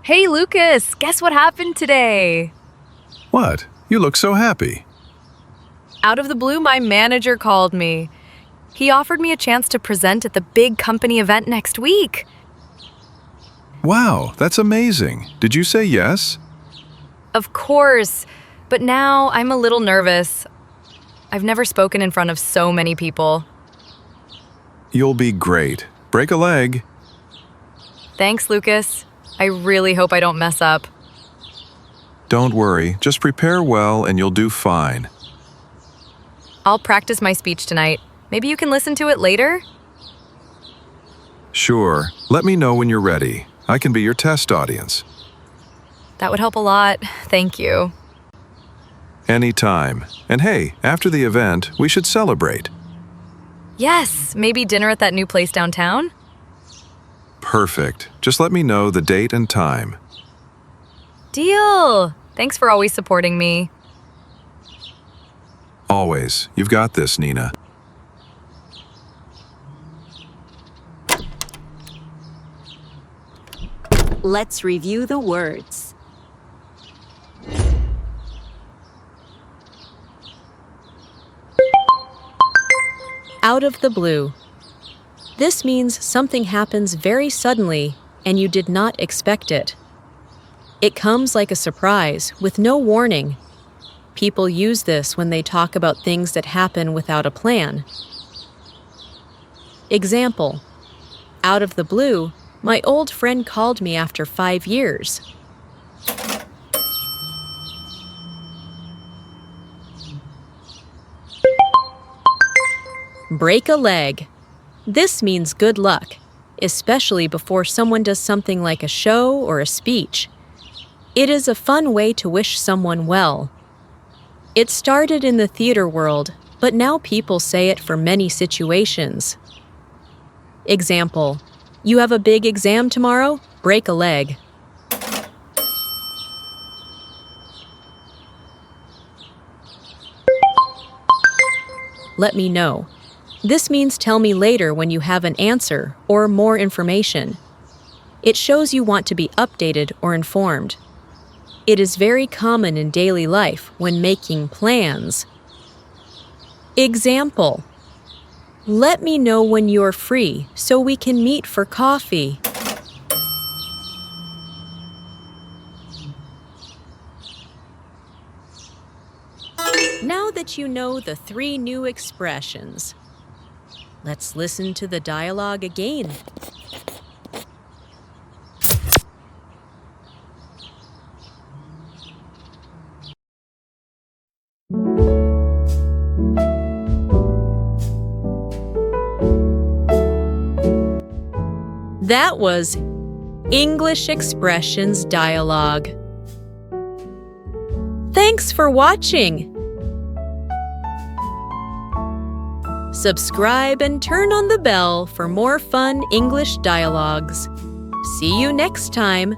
Hey Lucas, guess what happened today? What? You look so happy. Out of the blue, my manager called me. He offered me a chance to present at the big company event next week. Wow, that's amazing. Did you say yes? Of course, but now I'm a little nervous. I've never spoken in front of so many people. You'll be great. Break a leg. Thanks, Lucas. I really hope I don't mess up. Don't worry, just prepare well and you'll do fine. I'll practice my speech tonight. Maybe you can listen to it later? Sure, let me know when you're ready. I can be your test audience. That would help a lot. Thank you. Anytime. And hey, after the event, we should celebrate. Yes, maybe dinner at that new place downtown? Perfect. Just let me know the date and time. Deal! Thanks for always supporting me. Always. You've got this, Nina. Let's review the words. Out of the blue. This means something happens very suddenly and you did not expect it. It comes like a surprise with no warning. People use this when they talk about things that happen without a plan. Example: out of the blue, my old friend called me after 5 years. Break a leg. This means good luck, especially before someone does something like a show or a speech. It is a fun way to wish someone well. It started in the theater world, but now people say it for many situations. Example: you have a big exam tomorrow? Break a leg. Let me know. This means tell me later when you have an answer or more information. It shows you want to be updated or informed. It is very common in daily life when making plans. Example: let me know when you're free so we can meet for coffee. Now that you know the 3 new expressions, let's listen to the dialogue again. That was English Expressions Dialogue. Thanks for watching. Subscribe and turn on the bell for more fun English dialogues. See you next time.